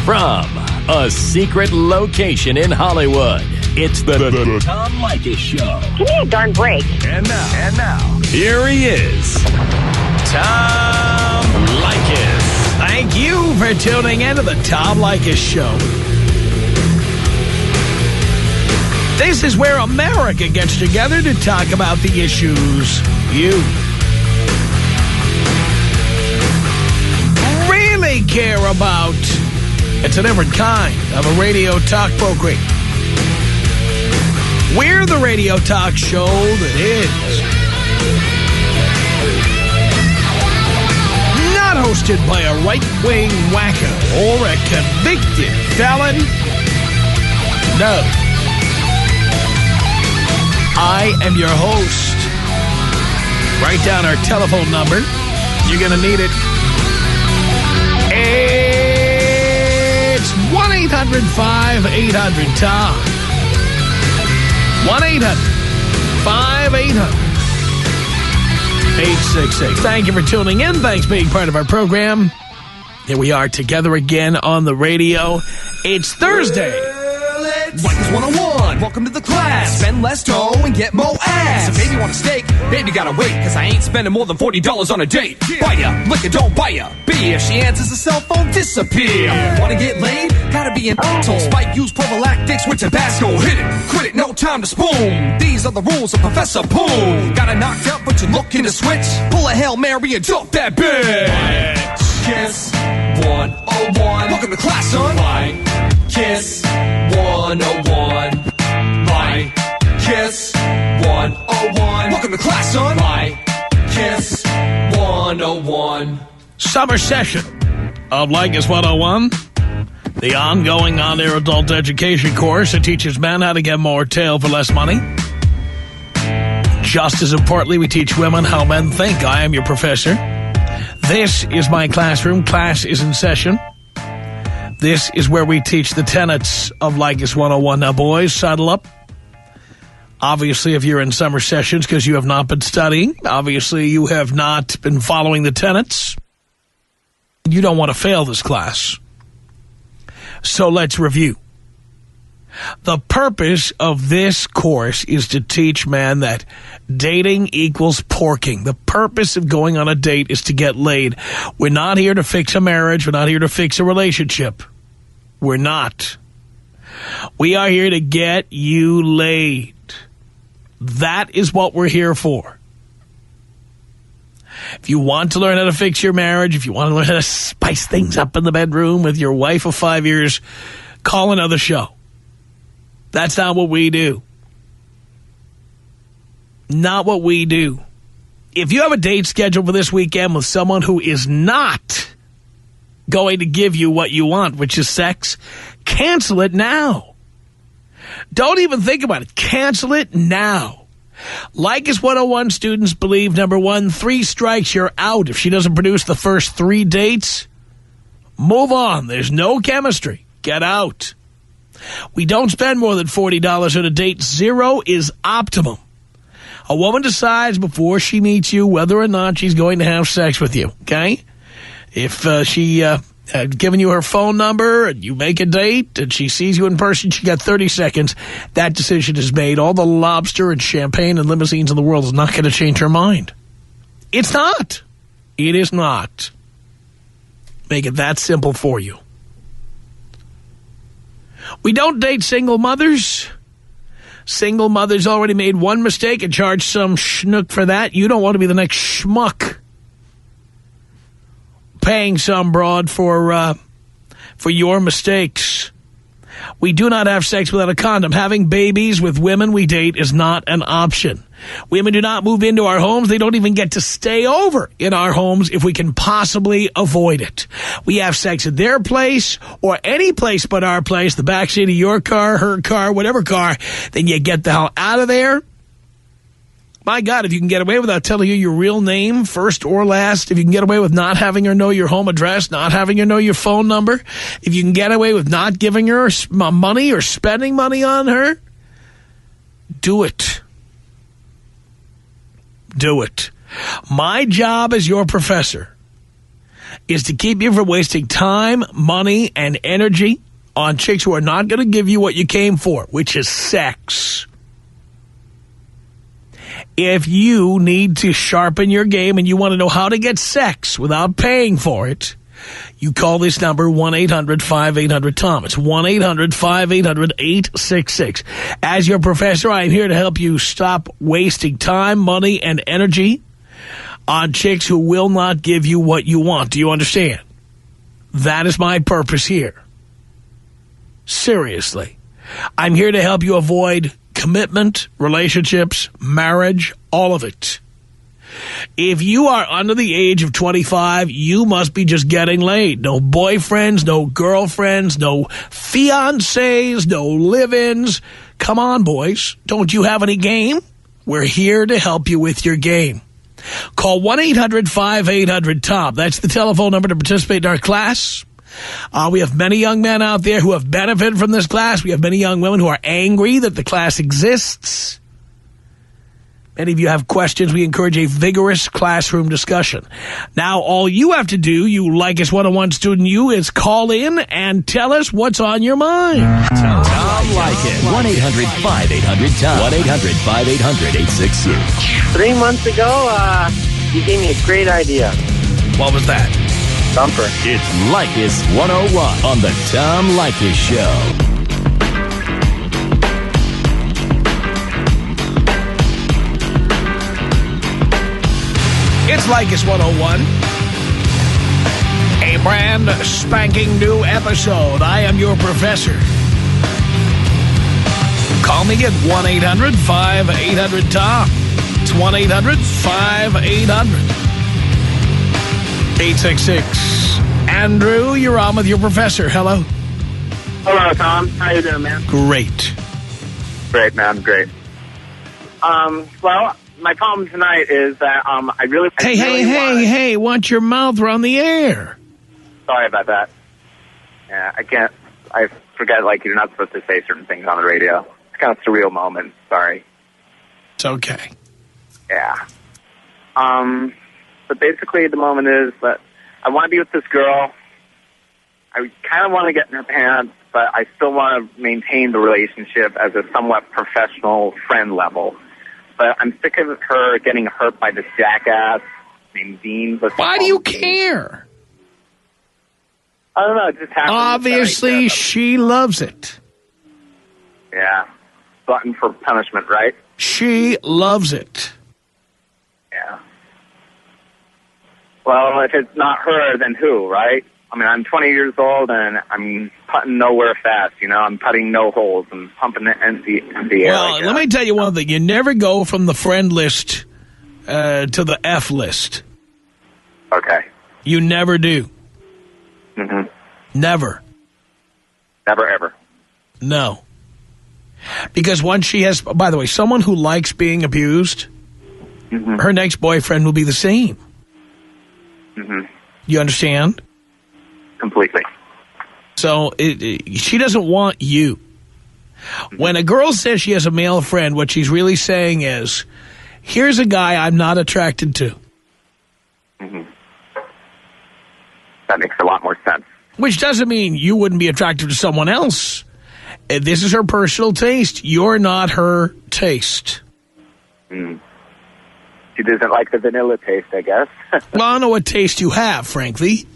From a secret location in Hollywood, it's the Tom Leykis Show. Give me a darn break. And now, here he is, Tom Leykis. Thank you for tuning in to the Tom Leykis Show. This is where America gets together to talk about the issues you really care about. It's a different kind of a radio talk program. We're the radio talk show that is not hosted by a right-wing wacko or a convicted felon. No. I am your host. Write down our telephone number. You're going to need it. It's 1-800-5800-TOM. 1-800-5800-866. Thank you for tuning in. Thanks for being part of our program. Here we are together again on the radio. It's Thursday. Leykis 101, welcome to the class. Spend less dough and get more ass. If baby want a steak, baby gotta wait, cause I ain't spending more than $40 on a date. Buy ya, liquor, don't buy ya beer. She answers the cell phone, disappear. Wanna get laid? Gotta be an asshole. Spike, use prophylactics with Tabasco. Hit it, quit it, no time to spoon. These are the rules of Professor Poon. Got it knocked out, but you're looking to switch. Pull a Hail Mary and dump that bitch. Kiss 101. Welcome to class, son. Kiss 101. Kiss 101. Welcome to class, son. Kiss 101. Summer session of Leykis 101. The ongoing on-air adult education course that teaches men how to get more tail for less money. Just as importantly, we teach women how men think. I am your professor. This is my classroom. Class is in session. This is where we teach the tenets of Leykis 101. Now, boys, saddle up. Obviously, if you're in summer sessions because you have not been studying, obviously you have not been following the tenets, you don't want to fail this class. So let's review. The purpose of this course is to teach men that dating equals porking. The purpose of going on a date is to get laid. We're not here to fix a marriage. We're not here to fix a relationship. We're not. We are here to get you laid. That is what we're here for. If you want to learn how to fix your marriage, if you want to learn how to spice things up in the bedroom with your wife of 5 years, call another show. That's not what we do. Not what we do. If you have a date scheduled for this weekend with someone who is not going to give you what you want, which is sex, cancel it now. Don't even think about it. Cancel it now. Leykis 101 students believe, number one, 3 strikes, you're out. If she doesn't produce the first 3 dates, move on. There's no chemistry. Get out. We don't spend more than $40 on a date. 0 is optimum. A woman decides before she meets you whether or not she's going to have sex with you, okay? If she had given you her phone number and you make a date and she sees you in person, she got 30 seconds. That decision is made. All the lobster and champagne and limousines in the world is not going to change her mind. It's not. It is not. Make it that simple for you. We don't date single mothers. Single mothers already made one mistake and charged some schnook for that. You don't want to be the next schmuck paying some broad for your mistakes. We do not have sex without a condom. Having babies with women we date is not an option. Women do not move into our homes. They don't even get to stay over in our homes if we can possibly avoid it. We have sex at their place or any place but our place, the backseat of your car, her car, whatever car. Then you get the hell out of there. My God, if you can get away without telling you your real name, first or last, if you can get away with not having her know your home address, not having her know your phone number, if you can get away with not giving her money or spending money on her, do it. Do it. My job as your professor is to keep you from wasting time, money, and energy on chicks who are not going to give you what you came for, which is sex. If you need to sharpen your game and you want to know how to get sex without paying for it, you call this number, 1-800-5800-TOM. It's 1-800-5800-866. As your professor, I am here to help you stop wasting time, money, and energy on chicks who will not give you what you want. Do you understand? That is my purpose here. Seriously. I'm here to help you avoid commitment, relationships, marriage, all of it. If you are under the age of 25, you must be just getting laid. No boyfriends, no girlfriends, no fiancés, no live-ins. Come on, boys. Don't you have any game? We're here to help you with your game. Call 1-800-5800-TOM. That's the telephone number to participate in our class. We have many young men out there who have benefited from this class. We have many young women who are angry that the class exists. Many of you have questions. We encourage a vigorous classroom discussion. Now, all you have to do, you Leykis 101 student, is call in and tell us what's on your mind. Tom Leykis. 1-800-5800-TOM. 1-800-5800-866. 3 months ago, you gave me a great idea. What was that? Thumper. It's Leykis 101 on the Tom Leykis Show. It's Leykis 101. A brand spanking new episode. I am your professor. Call me at 1-800-5800-TOM. It's 1-800-5800-866. Andrew, you're on with your professor. Hello. Hello, Tom. How you doing, man? Great. Great, man. Great. Well, my problem tonight is that I really... Hey, watch your mouth. We're on the air. Sorry about that. Yeah, I can't... I forget, like, you're not supposed to say certain things on the radio. It's kind of a surreal moment. Sorry. It's okay. Yeah. But basically, the moment is that I want to be with this girl. I kind of want to get in her pants, but I still want to maintain the relationship as a somewhat professional friend level. But I'm sick of her getting hurt by this jackass named Dean. Why do you care? I don't know. It just happens. Obviously, she loves it. Yeah. Glutton for punishment, right? She loves it. Yeah. Well, if it's not her, then who, right? I mean, I'm 20 years old, and I'm putting nowhere fast, you know? I'm putting no holes and pumping the air. Well, let me tell you one thing. You never go from the friend list to the F list. Okay. You never do. Mm-hmm. Never. Never, ever. No. Because once she has... By the way, someone who likes being abused, her next boyfriend will be the same. Mm-hmm. You understand? Completely. So she doesn't want you. When a girl says she has a male friend, what she's really saying is, here's a guy I'm not attracted to. Mm-hmm. That makes a lot more sense. Which doesn't mean you wouldn't be attracted to someone else. This is her personal taste. You're not her taste. Mm. She doesn't like the vanilla taste, I guess. Well, I don't know what taste you have, frankly.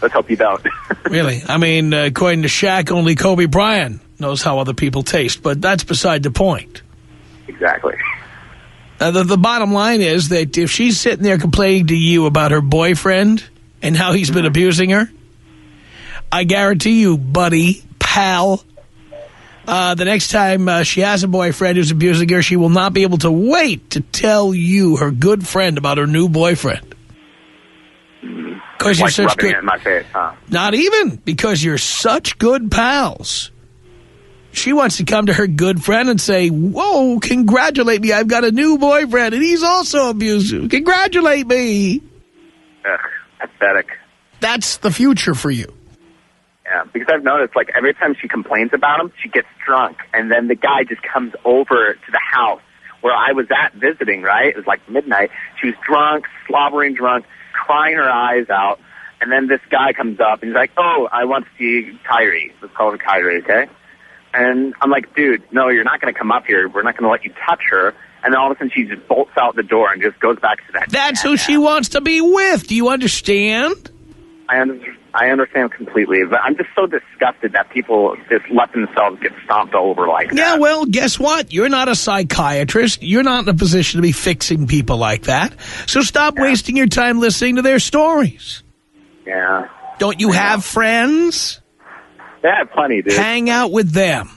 Let's hope you don't. Really? I mean, according to Shaq, only Kobe Bryant knows how other people taste, but that's beside the point. Exactly. The bottom line is that if she's sitting there complaining to you about her boyfriend and how he's been abusing her, I guarantee you, buddy, pal, the next time she has a boyfriend who's abusing her, she will not be able to wait to tell you, her good friend, about her new boyfriend. Because you're like such good. It in my face, huh? Not even, because you're such good pals. She wants to come to her good friend and say, whoa, congratulate me, I've got a new boyfriend, and he's also abusive. Congratulate me. Ugh, pathetic. That's the future for you. Yeah, because I've noticed, like, every time she complains about him, she gets drunk, and then the guy just comes over to the house where I was at visiting, right? It was like midnight. She was drunk, slobbering drunk, crying her eyes out. And then this guy comes up and he's like, oh, I want to see Kyrie. Let's call her Kyrie, okay? And I'm like, dude, no, you're not going to come up here. We're not going to let you touch her. And then all of a sudden she just bolts out the door and just goes back to that. That's who she wants to be with. Do you understand? I understand completely, but I'm just so disgusted that people just let themselves get stomped all over like that. Yeah, well, guess what? You're not a psychiatrist. You're not in a position to be fixing people like that. So stop wasting your time listening to their stories. Yeah. Don't you have friends? Yeah, plenty, dude. Hang out with them.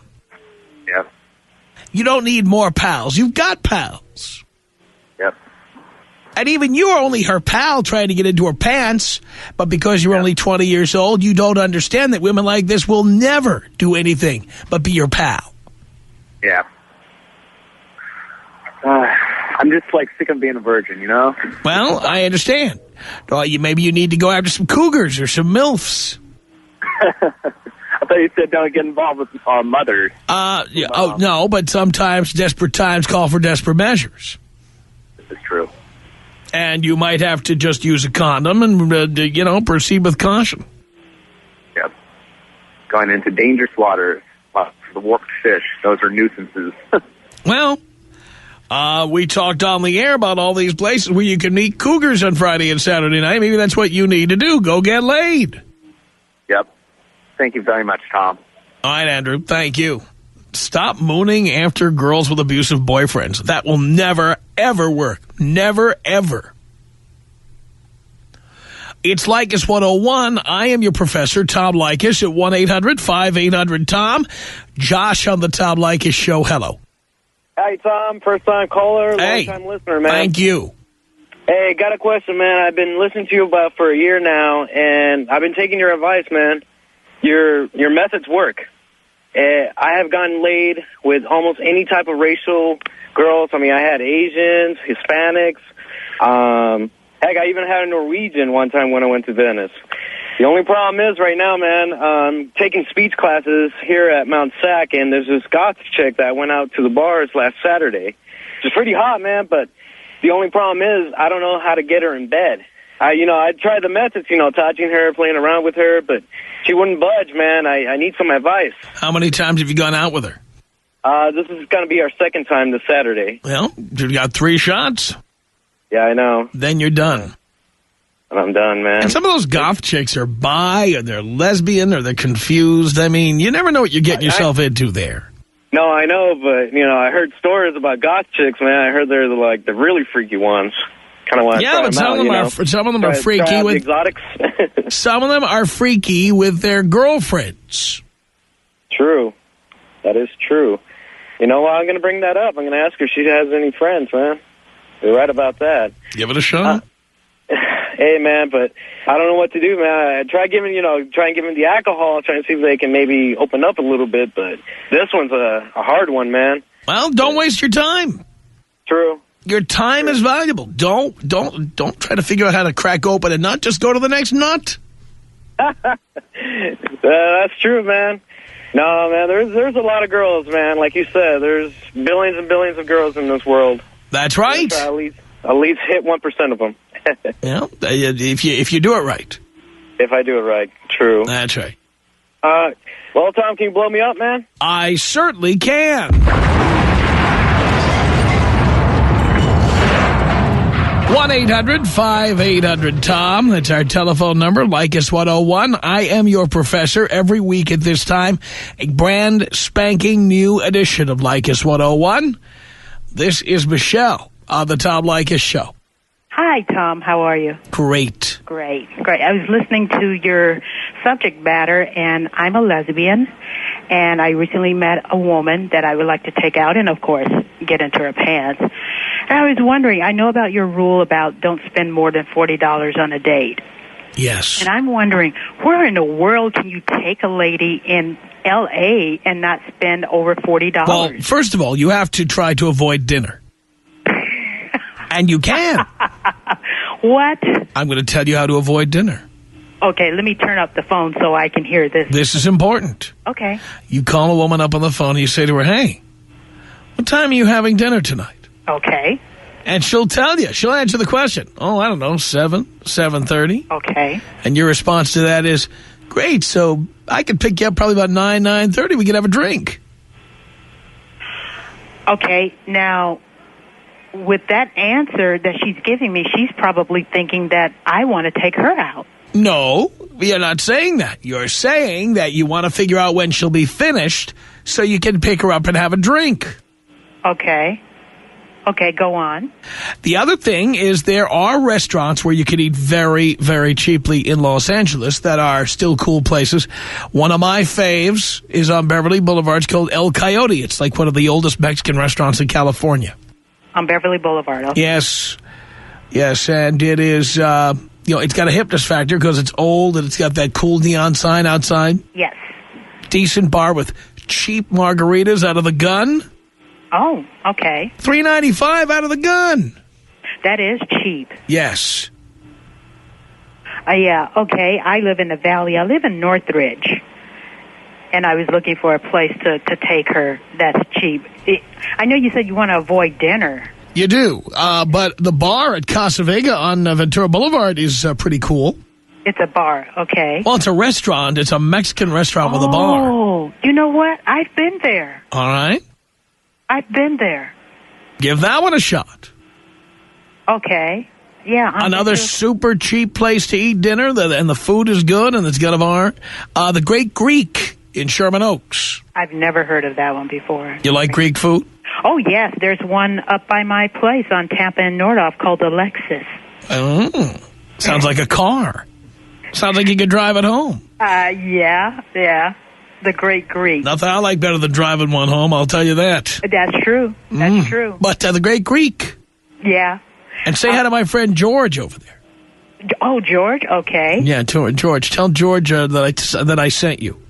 Yep. You don't need more pals. You've got pals. Yep. And even you're only her pal trying to get into her pants, but because you're only 20 years old, you don't understand that women like this will never do anything but be your pal. Yeah. I'm just, like, sick of being a virgin, you know? Well, I understand. Maybe you need to go after some cougars or some MILFs. I thought you said don't get involved with mothers. Yeah, oh, no, but sometimes desperate times call for desperate measures. This is true. And you might have to just use a condom and, proceed with caution. Yep. Going into dangerous waters, the warped fish, those are nuisances. Well, we talked on the air about all these places where you can meet cougars on Friday and Saturday night. Maybe that's what you need to do. Go get laid. Yep. Thank you very much, Tom. All right, Andrew. Thank you. Stop mooning after girls with abusive boyfriends. That will never, ever work. Never, ever. It's Leykis 101. I am your professor, Tom Leykis, at 1-800-5800-TOM. Josh on the Tom Leykis Show. Hello. Hi, Tom. First-time caller, long-time listener, man. Thank you. Hey, got a question, man. I've been listening to you for a year now, and I've been taking your advice, man. Your methods work. I have gotten laid with almost any type of racial girls. I mean, I had Asians, Hispanics. Heck, I even had a Norwegian one time when I went to Venice. The only problem is right now, man, I'm taking speech classes here at Mount Sac, and there's this goth chick that went out to the bars last Saturday. She's pretty hot, man, but the only problem is I don't know how to get her in bed. I tried the methods, touching her, playing around with her, but she wouldn't budge, man. I need some advice. How many times have you gone out with her? This is going to be our second time this Saturday. Well, you got 3 shots. Yeah, I know. Then you're done. And I'm done, man. And some of those goth chicks are bi, or they're lesbian, or they're confused. I mean, you never know what you're getting yourself into there. No, I know, but, I heard stories about goth chicks, man. I heard they're, the really freaky ones. Kind of want to try but some of them are freaky with exotics. Some of them are freaky with their girlfriends. True. That is true. You know what? I'm going to bring that up. I'm going to ask her if she has any friends, man. You're right about that. Give it a shot. Hey, man, but I don't know what to do, man. I try giving the alcohol, trying to see if they can maybe open up a little bit, but this one's a hard one, man. Well, don't waste your time. True. Your time is valuable. Don't try to figure out how to crack open a nut. Just go to the next nut. That's true, man. No, man, there's a lot of girls, man. Like you said, there's billions and billions of girls in this world. That's right. At least hit 1% of them. Yeah, if you do it right. If I do it right, true. That's right. Well, Tom, can you blow me up, man? I certainly can. 1-800-5800-TOM. That's our telephone number, Leykis 101. I am your professor. Every week at this time, a brand spanking new edition of Leykis 101. This is Michelle on the Tom Leykis Show. Hi, Tom. How are you? Great. Great. I was listening to your subject matter, and I'm a lesbian, and I recently met a woman that I would like to take out and, of course, get into her pants. And I was wondering, I know about your rule about don't spend more than $40 on a date. Yes. And I'm wondering, where in the world can you take a lady in L.A. and not spend over $40? Well, first of all, you have to try to avoid dinner. And you can. What? I'm going to tell you how to avoid dinner. Okay, let me turn up the phone so I can hear this. This is important. Okay. You call a woman up on the phone and you say to her, hey, what time are you having dinner tonight? Okay. And she'll tell you. She'll answer the question. Oh, I don't know, 7:30. Okay. And your response to that is, great, so I could pick you up probably about 9:30. We could have a drink. Okay, now, with that answer that she's giving me, she's probably thinking that I want to take her out. No, you're not saying that. You're saying that you want to figure out when she'll be finished so you can pick her up and have a drink. Okay. Okay, go on. The other thing is there are restaurants where you can eat very, very cheaply in Los Angeles that are still cool places. One of my faves is on Beverly Boulevard. It's called El Coyote. It's like one of the oldest Mexican restaurants in California. On Beverly Boulevard, okay. Yes. Yes, and it is, it's got a hipness factor because it's old and it's got that cool neon sign outside. Yes. Decent bar with cheap margaritas out of the gun. Oh, okay. $3.95 out of the gun. That is cheap. Yes. Yeah, okay. I live in the Valley. I live in Northridge. And I was looking for a place to take her that's cheap. I know you said you want to avoid dinner. You do. But the bar at Casa Vega on Ventura Boulevard is pretty cool. It's a bar, okay. Well, it's a restaurant. It's a Mexican restaurant with a bar. Oh, you know what? I've been there. All right. I've been there. Give that one a shot. Okay. Yeah. Another super cheap place to eat dinner, and the food is good, and it's got a bar. The Great Greek in Sherman Oaks. I've never heard of that one before. You like Greek food? Oh, yes. There's one up by my place on Tampa and Nordhoff called the Leykis. Oh. Sounds like a car. Sounds like you could drive it home. Yeah. The Great Greek. Nothing I like better than driving one home, I'll tell you that. That's true. That's true. But the Great Greek. Yeah. And say hi to my friend George over there. Oh, George? Okay. Yeah, George. Tell George that I sent you.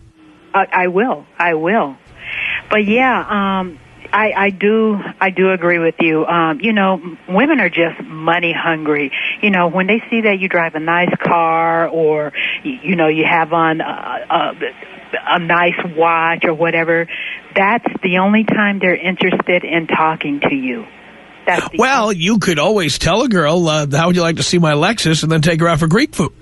I will. But yeah, I do agree with you. Women are just money hungry. When they see that you drive a nice car or, you have on a nice watch or whatever, that's the only time they're interested in talking to you. Well, you could always tell a girl, how would you like to see my Lexus, and then take her out for Greek food.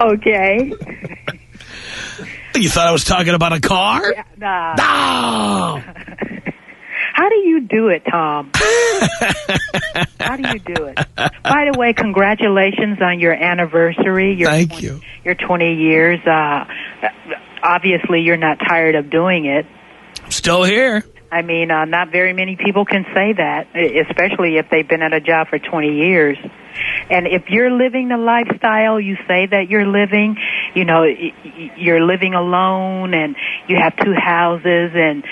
Okay. You thought I was talking about a car? Yeah, nah. No! How do you do it, Tom? How do you do it? By the way, congratulations on your anniversary. Thank you. Your 20 years. Obviously, you're not tired of doing it. I'm still here. I mean, not very many people can say that, especially if they've been at a job for 20 years. And if you're living the lifestyle you say that you're living, you're living alone and you have 2 houses and,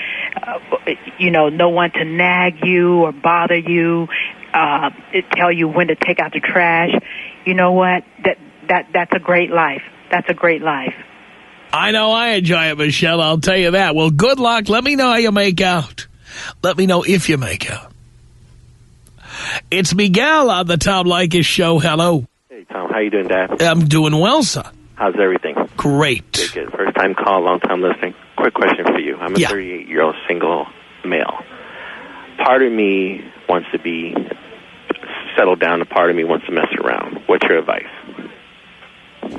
no one to nag you or bother you, tell you when to take out the trash, you know what? That's a great life. That's a great life. I know I enjoy it, Michelle, I'll tell you that. Well, good luck. Let me know how you make out. Let me know if you make out. It's Miguel on the Tom Leykis Show. Hello. Hey, Tom. How you doing, Dad? I'm doing well, son. How's everything? Great. Good. First time call, long time listening. Quick question for you. I'm a 38-year-old single male. Part of me wants to be settled down, and part of me wants to mess around. What's your advice?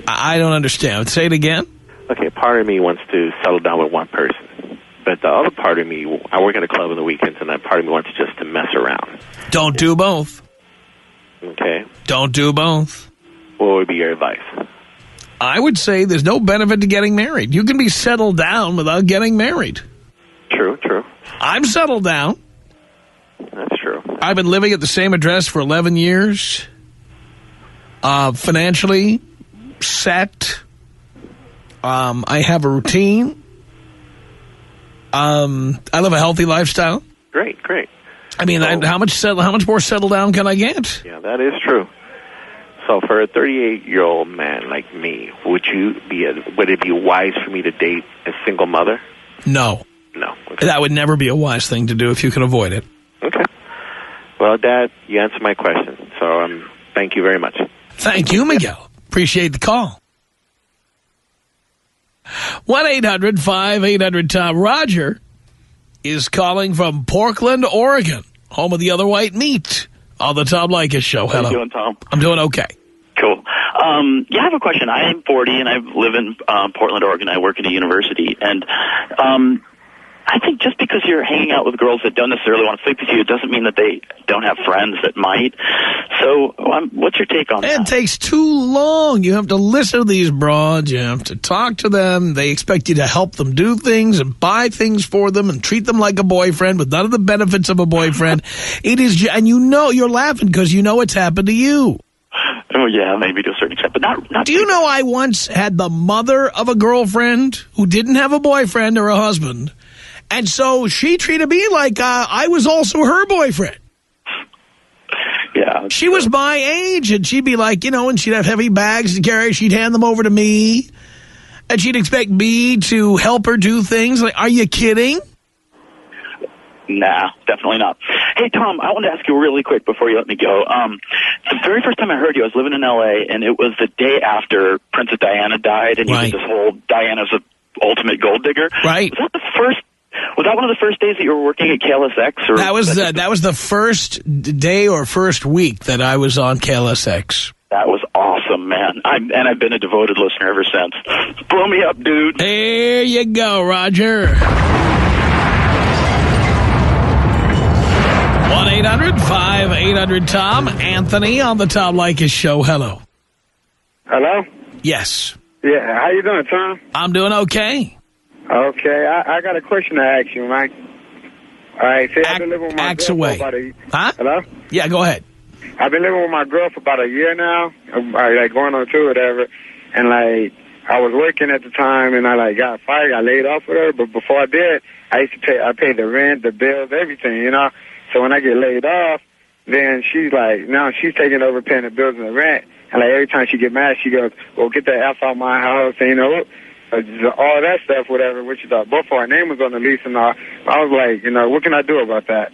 I don't understand. Say it again. Okay, part of me wants to settle down with one person. But the other part of me, I work at a club on the weekends, and that part of me wants just to mess around. Don't do both. Okay. Don't do both. What would be your advice? I would say there's no benefit to getting married. You can be settled down without getting married. True. I'm settled down. That's true. I've been living at the same address for 11 years. Financially set. I have a routine. I live a healthy lifestyle. Great. I mean, how much more settled down can I get? Yeah, that is true. So for a 38-year-old man like me, would it be wise for me to date a single mother? No. Okay. That would never be a wise thing to do if you can avoid it. Okay. Well, Dad, you answered my question, so thank you very much. Thank you, Miguel. Appreciate the call. 1-800-5800-TOM. Roger is calling from Portland, Oregon, home of the other white meat, on the Tom Leykis Show. Hello. How you doing, Tom? I'm doing okay. Cool. Yeah, I have a question. I am 40, and I live in Portland, Oregon. I work at a university, and I think just because you're hanging out with girls that don't necessarily want to sleep with you, it doesn't mean that they don't have friends that might. So what's your take on that? It takes too long. You have to listen to these broads. You have to talk to them. They expect you to help them do things and buy things for them and treat them like a boyfriend with none of the benefits of a boyfriend. It is, and you know, you're laughing because you know it's happened to you. Oh, yeah, maybe to a certain extent, but not. Do you know I once had the mother of a girlfriend who didn't have a boyfriend or a husband, and so she treated me like I was also her boyfriend. Yeah. She was my age, and she'd be like, you know, and she'd have heavy bags to carry. She'd hand them over to me, and she'd expect me to help her do things. Like, are you kidding? Nah, definitely not. Hey, Tom, I want to ask you really quick before you let me go. The very first time I heard you, I was living in L.A., and it was the day after Princess Diana died, and you did this whole Diana's the ultimate gold digger. Right. Was that one of the first days that you were working at KLSX? Or that was the first day or first week that I was on KLSX. That was awesome, man. I've been a devoted listener ever since. Blow me up, dude. There you go, Roger. 1-800-5800-TOM. Anthony on the Tom Leykis Show. Hello. Hello? Yes. Yeah, how you doing, Tom? I'm doing okay. Okay, I got a question to ask you, Mike. All right, say I've been living with my girl away. for about Huh? Hello? Yeah, go ahead. I've been living with my girl for about a year now, like going on 2 or whatever, and like I was working at the time, and I like got fired, got laid off with her, but before I did, I paid the rent, the bills, everything, you know? So when I get laid off, then she's like, now she's taking over paying the bills and the rent, and like every time she get mad, she goes, well, get the F out my house, and you know, all that stuff, whatever, which is both of our name was on the lease and all. I was like, you know, what can I do about that?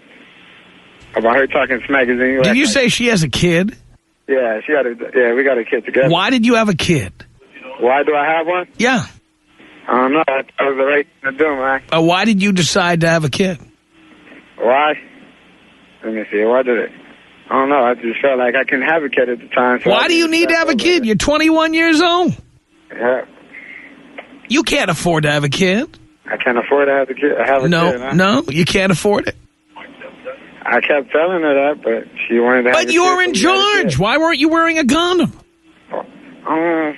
About her talking smack. Did you say she has a kid? Yeah, we got a kid together. Why did you have a kid? Why do I have one? Yeah. I don't know. That was the right thing to do, man. Why did you decide to have a kid? Why? Let me see. Why did it? I don't know. I just felt like I couldn't have a kid at the time. So why do you need to have a kid? You're 21 years old. Yeah. You can't afford to have a kid. I can't afford to have a kid. No, you can't afford it. I kept telling her that, but she wanted to have a kid. But you're in charge. Why weren't you wearing a condom? I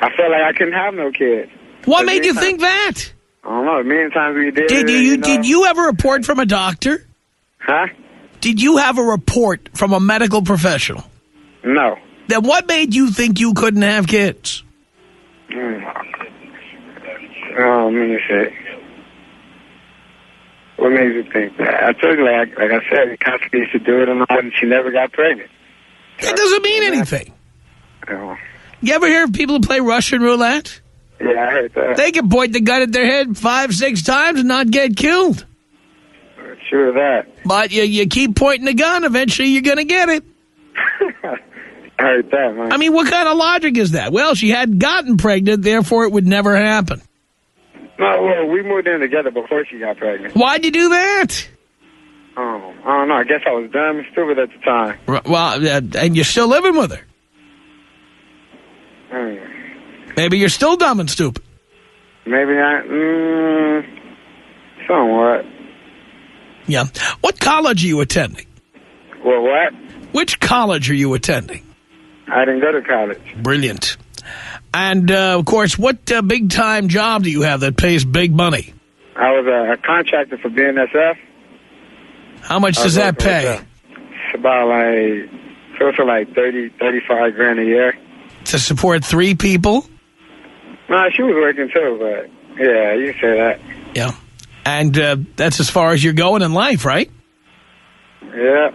felt like I couldn't have no kid. What made you think that? I don't know. Many times we did. Did you have a report from a doctor? Huh? Did you have a report from a medical professional? No. Then what made you think you couldn't have kids? Let me see. What made you think that? I told you, like I said, Constantly used to do it and all, and she never got pregnant. That doesn't mean anything. Oh. You ever hear of people who play Russian roulette? Yeah, I heard that. They can point the gun at their head 5-6 times and not get killed. Sure of that. But you keep pointing the gun, eventually you're going to get it. I heard that, man. I mean, what kind of logic is that? Well, she hadn't gotten pregnant, therefore it would never happen. No, well, we moved in together before she got pregnant. Why'd you do that? I don't know. I guess I was dumb and stupid at the time. Well, and you're still living with her. Maybe you're still dumb and stupid. Maybe not. Somewhat. Yeah. What college are you attending? Well, what? Which college are you attending? I didn't go to college. Brilliant. And, of course, what big-time job do you have that pays big money? I was a contractor for BNSF. How much does that pay? It's about close to like 35 grand a year. To support 3 people? No, she was working too, but yeah, you can say that. Yeah. And that's as far as you're going in life, right? Yeah.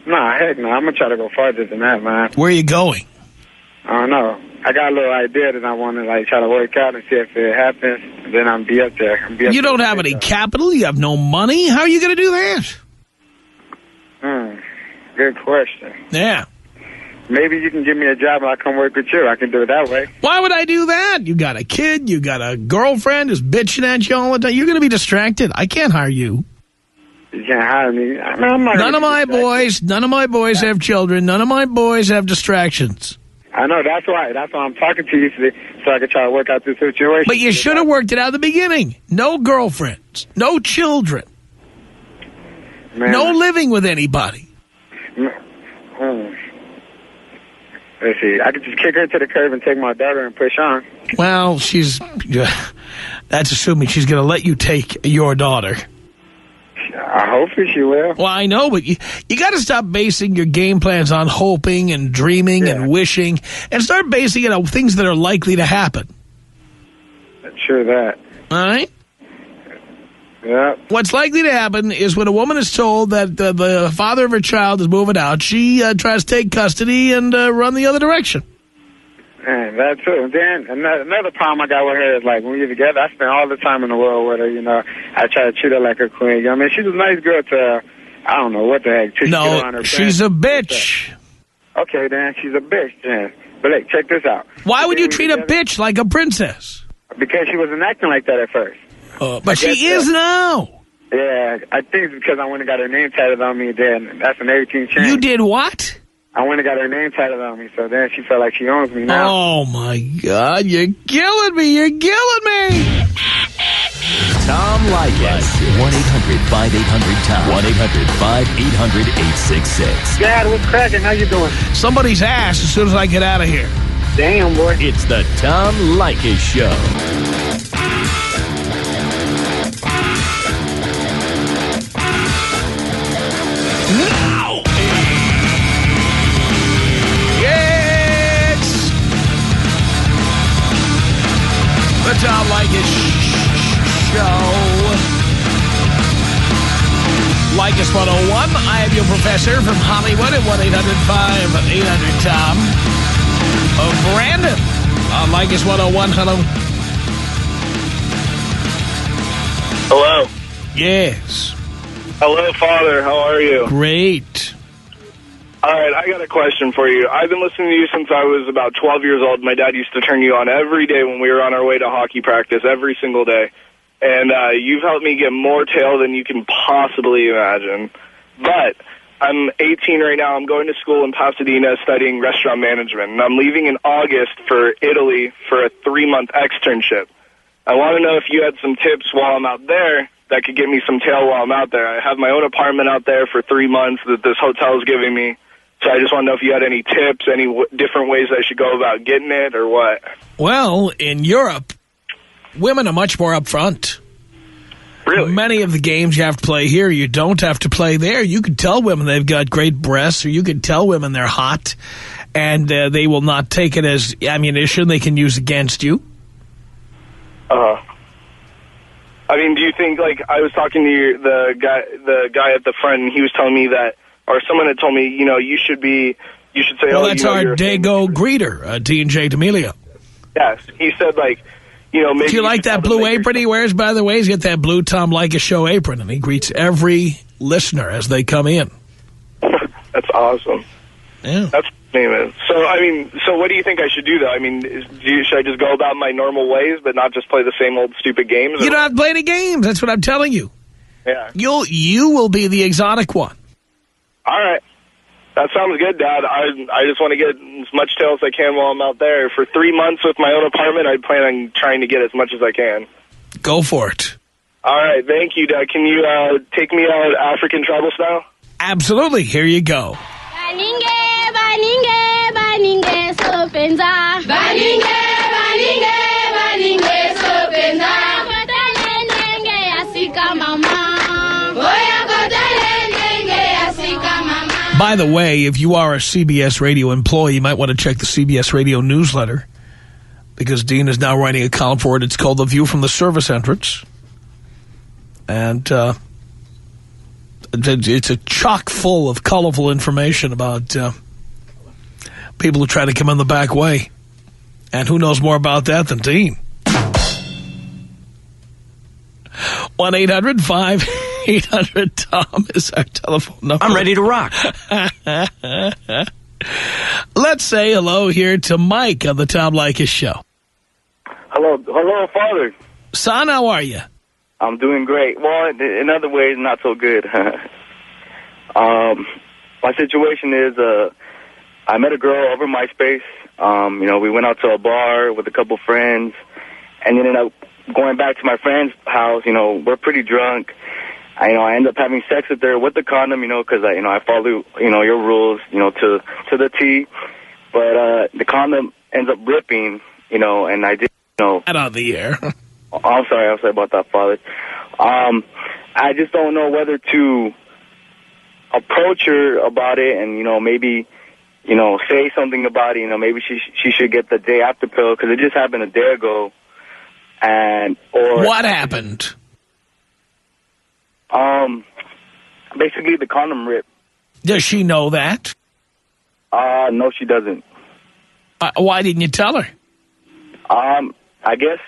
Nah, heck no. I'm going to try to go farther than that, man. Where are you going? I don't know. I got a little idea that I want to try to work out and see if it happens. Then I'm be up there. You don't have any capital? You have no money? How are you going to do that? Good question. Yeah. maybe you can give me a job and I'll come work with you. I can do it that way. Why would I do that? You got a kid, you got a girlfriend who's bitching at you all the time. You're going to be distracted. I can't hire you. You can't hire me. I'm not none of my boys have children. None of my boys have distractions. I know, that's why I'm talking to you today, so I can try to work out this situation. But you should have worked it out at the beginning. No girlfriends, no children, Man. no living with anybody. Let's see, I could just kick her to the curb and take my daughter and push on. Well, that's assuming she's going to let you take your daughter. Hopefully she will. Well, I know, but you got to stop basing your game plans on hoping and dreaming and wishing, and start basing it on things that are likely to happen. Sure that. All right? Yeah. What's likely to happen is when a woman is told that the father of her child is moving out, she tries to take custody and run the other direction. Man, that's it. Then another problem I got with her is, like, when we're together, I spend all the time in the world with her, you know. I try to treat her like a queen. I mean, she's a nice girl to, I don't know what the heck. No, she's a bitch. Okay, then, she's a bitch, then. But, hey, check this out. Why would you treat a bitch like a princess? Because she wasn't acting like that at first. But she is now. Yeah, I think it's because I went and got her name tatted on me, then that's when everything changed. You did what? I went and got her name tatted on me, so then she felt like she owns me now. Oh, my God. You're killing me. You're killing me. Tom Leykis. 1-800-5800-TOM. 1-800-5800-866. Dad, what's cracking? How you doing? Somebody's ass as soon as I get out of here. Damn, boy. It's the Tom Leykis Show. Now, it's the Tom Leykis Show. Leykis 101. I am your professor from Hollywood at 1-800-5800-TOM. Brandon on Leykis 101. Hello. Hello. Yes. Hello, Father. How are you? Great. All right, I got a question for you. I've been listening to you since I was about 12 years old. My dad used to turn you on every day when we were on our way to hockey practice, every single day. And you've helped me get more tail than you can possibly imagine. But I'm 18 right now. I'm going to school in Pasadena studying restaurant management. And I'm leaving in August for Italy for a 3-month externship. I want to know if you had some tips while I'm out there that could give me some tail while I'm out there. I have my own apartment out there for 3 months that this hotel is giving me. So I just want to know if you had any tips, any different ways I should go about getting it or what. Well, in Europe, women are much more upfront. Really? Many of the games you have to play here, you don't have to play there. You can tell women they've got great breasts, or you can tell women they're hot, and they will not take it as ammunition they can use against you. I mean, do you think, like, I was talking to the guy at the front, and he was telling me that, or someone had told me, you know, you should say, well, that's our Dago greeter, D&J D'Amelio. Yes, he said, like, you know, maybe... Do you like that blue apron he wears, by the way? He's got that blue Tom Leykis Show apron, and he greets every listener as they come in. That's awesome. Yeah. That's what his name is. So, I mean, so what do you think I should do, though? I mean, should I just go about my normal ways, but not just play the same old stupid games? You don't have to play any games. That's what I'm telling you. Yeah. You will be the exotic one. All right. That sounds good, Dad. I just want to get as much tail as I can while I'm out there. For 3 months with my own apartment, I plan on trying to get as much as I can. Go for it. All right. Thank you, Dad. Can you take me out African tribal style? Absolutely. Here you go. By the way, if you are a CBS Radio employee, you might want to check the CBS Radio newsletter, because Dean is now writing a column for it. It's called The View from the Service Entrance. And it's a chock full of colorful information about people who try to come in the back way. And who knows more about that than Dean? 1-800-5800-TOM is our telephone number. I'm ready to rock. Let's say hello here to Mike on the Tom Leykis Show. Hello, Father. Son, how are you? I'm doing great. Well, in other ways, not so good. My situation is, I met a girl over MySpace. We went out to a bar with a couple friends, and ended up going back to my friend's house. We're pretty drunk. I end up having sex with her with the condom, because I follow, your rules, to the T. But the condom ends up ripping, and I did, Out of the air. I'm sorry about that, Father. I just don't know whether to approach her about it and, maybe, say something about it. Maybe she should get the day after pill, because it just happened a day ago. What happened? Basically the condom ripped. Does she know that? No, she doesn't. Why didn't you tell her? I guess,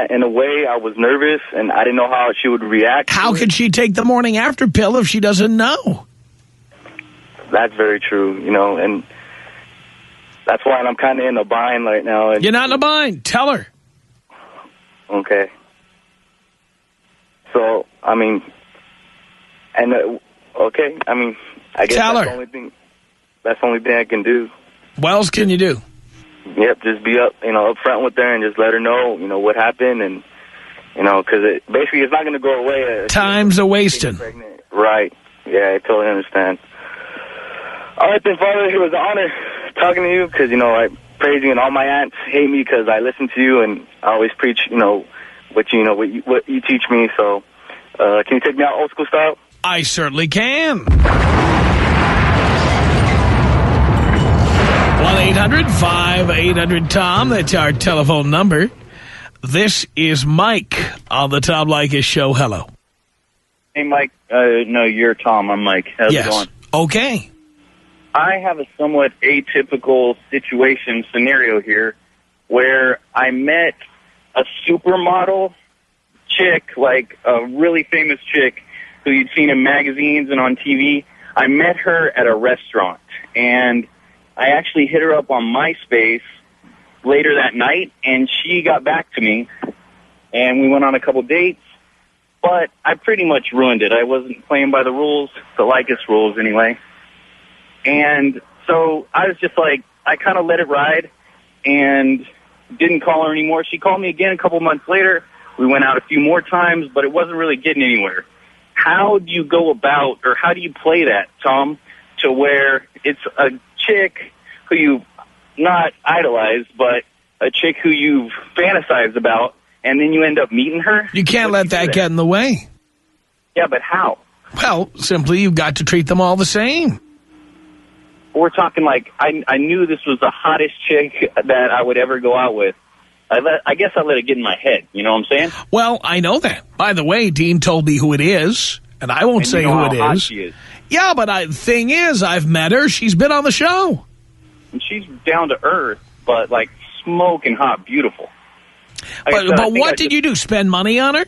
in a way, I was nervous, and I didn't know how she would react. How could she take the morning after pill if she doesn't know? That's very true, and that's why I'm kind of in a bind right now. And you're not in a bind. Tell her. Okay. So, I guess tell that's her. the only thing. That's the only thing I can do. What else can you do? Yep, just be up front with her and just let her know, what happened, and because basically it's not going to go away. Time's a wasting. Right. Yeah, I totally understand. All right, then, Father, it was an honor talking to you, because I praise you, and all my aunts hate me because I listen to you, and I always preach, what you teach me. So, can you take me out old school style? I certainly can. 1-800-5800-TOM. That's our telephone number. This is Mike on the Tom Leykis Show. Hello. Hey, Mike. No, you're Tom. I'm Mike. How's it going? Okay. I have a somewhat atypical scenario here where I met a supermodel chick, like a really famous chick who you'd seen in magazines and on TV. I met her at a restaurant, and I actually hit her up on MySpace later that night, and she got back to me, and we went on a couple dates, but I pretty much ruined it. I wasn't playing by the rules, the Leykis rules anyway. And so I was just like, I kind of let it ride and didn't call her anymore. She called me again a couple months later. We went out a few more times, but it wasn't really getting anywhere. How do you go about, or how do you play that, Tom, to where it's a chick who you not idolize, but a chick who you've fantasized about, and then you end up meeting her? You can't let that get in the way. Yeah, but how? Well, simply you've got to treat them all the same. We're talking like I knew this was the hottest chick that I would ever go out with. I guess I let it get in my head. You know what I'm saying? Well, I know that. By the way, Dean told me who it is, and I won't say who it is. She is. Yeah, but the thing is, I've met her. She's been on the show. And she's down to earth, but like smoking hot, beautiful. But what did you do? Spend money on her?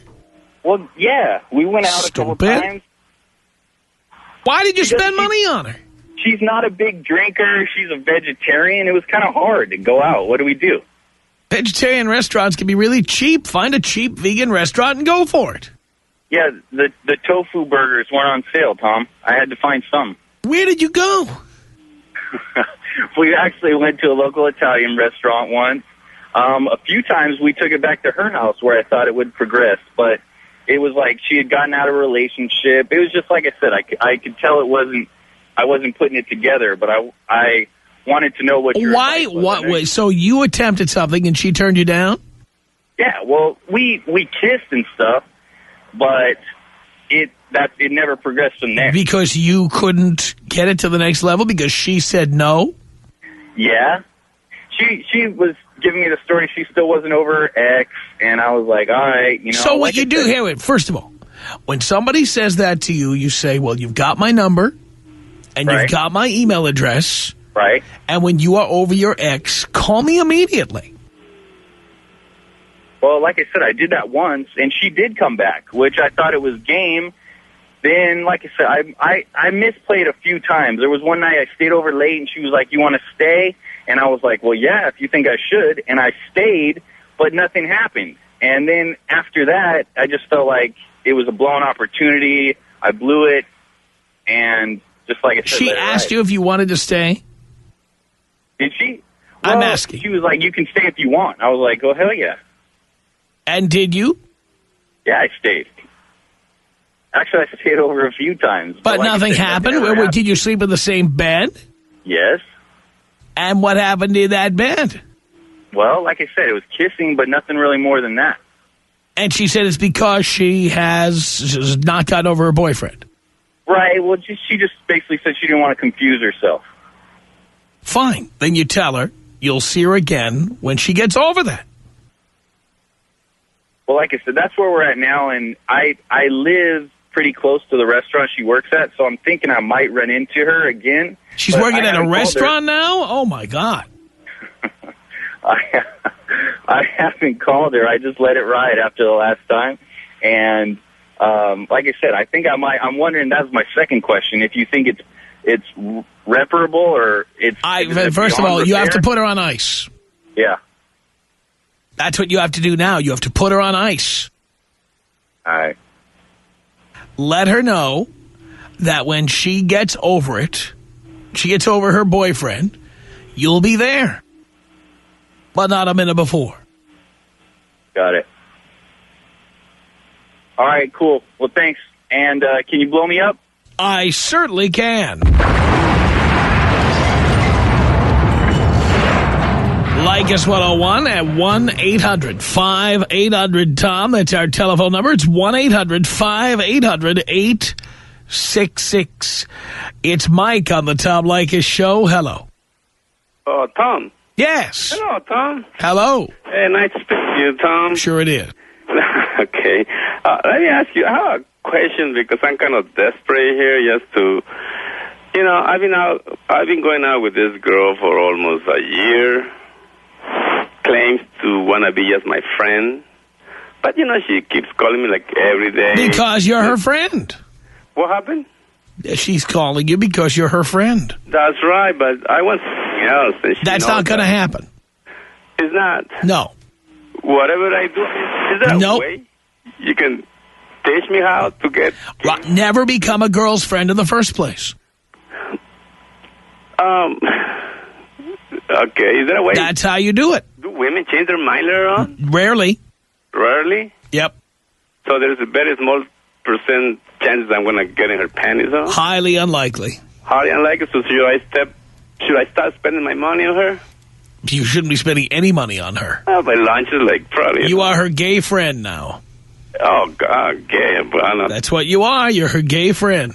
Well, yeah. We went out a couple times. Why did you spend money on her? She's not a big drinker. She's a vegetarian. It was kind of hard to go out. What do we do? Vegetarian restaurants can be really cheap. Find a cheap vegan restaurant and go for it. Yeah, the tofu burgers weren't on sale, Tom. I had to find some. Where did you go? We actually went to a local Italian restaurant once. A few times we took it back to her house where I thought it would progress, but it was like she had gotten out of a relationship. It was just like I said, I could tell I wasn't putting it together, but I wanted to know what your advice was. Wait, so you attempted something and she turned you down? Yeah, well, we kissed and stuff, but it never progressed from there. Because you couldn't get it to the next level because she said no? Yeah. She was giving me the story. She still wasn't over her ex, and I was like, all right, you know. So what you do here, first of all, when somebody says that to you, you say, well, you've got my number, and you've got my email address. Right. And when you are over your ex, call me immediately. Well, like I said, I did that once, and she did come back, which I thought it was game. then, like I said, I misplayed a few times. There was one night I stayed over late, and she was like, "You want to stay?" And I was like, "Well, yeah, if you think I should." And I stayed, but nothing happened. And then after that, I just felt like it was a blown opportunity. I blew it, and just like I said, she asked you if you wanted to stay? Did she? I'm Well, asking. She was like, "You can stay if you want." I was like, "Oh, hell yeah." And did you? Yeah, I stayed. Actually, I stayed over a few times. But like I nothing said, happened? never happened. Did you sleep in the same bed? Yes. And what happened in that bed? Well, like I said, it was kissing, but nothing really more than that. And she said it's because she has not gotten over her boyfriend. Right. Well, she just basically said she didn't want to confuse herself. Fine. Then you tell her you'll see her again when she gets over that. Well, like I said, that's where we're at now, and I live pretty close to the restaurant she works at, so I'm thinking I might run into her again. She's working at a restaurant now? Oh, my God. I haven't called her. I just let it ride after the last time. And like I said, I think I might. I'm wondering, that's my second question, if you think it's reparable or it's... First of all, you have to put her on ice. Yeah. That's what you have to do now. You have to put her on ice. All right. Let her know that when she gets over it, she gets over her boyfriend, you'll be there. But not a minute before. Got it. All right, cool. Well, thanks. And can you blow me up? I certainly can. Leykis 101 at 1-800-5800-TOM. That's our telephone number. It's 1-800-5800-866. It's Mike on the Tom Leykis Show. Hello. Tom. Yes. Hello, Tom. Hello. Hey, nice to speak to you, Tom. Sure it is. Okay. Let me ask you, I have a question because I'm kind of desperate here just to, I've been going out with this girl for almost a year. Claims to want to be just my friend. But, she keeps calling me like every day. Because you're her friend. What happened? She's calling you because you're her friend. That's right, but I want something else. And that's not going to happen. It's not? No. Whatever I do, is there a way you can teach me how to get... Well, never become a girl's friend in the first place. Okay, is there a way? That's how you do it. Do women change their mind later on? Rarely. Rarely? Yep. So there's a very small percent chances I'm going to get in her panties on? Highly unlikely. Highly unlikely. So should I start spending my money on her? You shouldn't be spending any money on her. Oh, my lunch is like probably... You are her gay friend now. Oh, God, gay. That's what you are. You're her gay friend.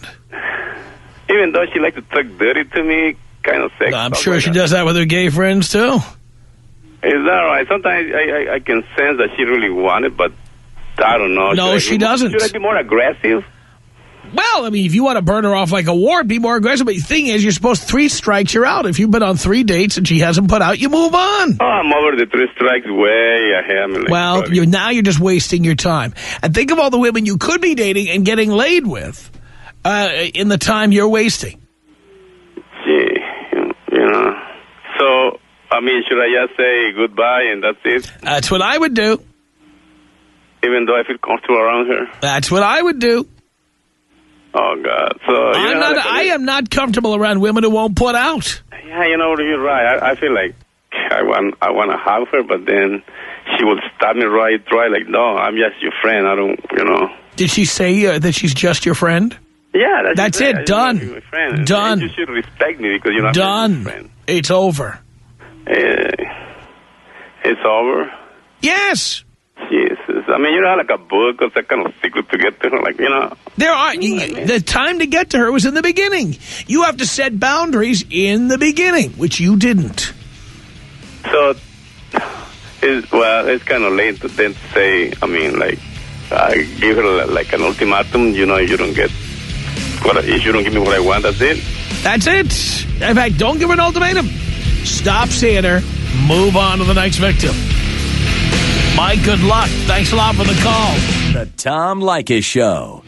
Even though she likes to talk dirty to me, kind of sexy. I'm sure she does that with her gay friends, too. Is that right? Sometimes I can sense that she really wanted, but I don't know. No, she doesn't. Should I be more aggressive? Well, I mean, if you want to burn her off like a wart, be more aggressive. But the thing is, you're supposed 3 strikes, you're out. If you've been on 3 dates and she hasn't put out, you move on. Oh, I'm over the 3 strikes way ahead. Well, now you're just wasting your time. And think of all the women you could be dating and getting laid with in the time you're wasting. Gee, So, I mean, should I just say goodbye and that's it? That's what I would do. Even though I feel comfortable around her? That's what I would do. Oh, God. So I am not comfortable around women who won't put out. Yeah, you're right. I feel like I want to have her, but then she will stop me right. Like, no, I'm just your friend. I don't, Did she say that she's just your friend? Yeah, that's it. Done. My friend. Done. You should respect me because you're not done. My friend. It's over. It's over? Yes. Jesus. I mean, like a book or that kind of secret to get to her, There are. The time to get to her was in the beginning. You have to set boundaries in the beginning, which you didn't. So, it's kind of late to then say, I mean, I give her like an ultimatum, you don't get if you don't give me what I want, that's it? That's it. In fact, don't give her an ultimatum. Stop seeing her. Move on to the next victim. Mike, good luck. Thanks a lot for the call. The Tom Leykis Show.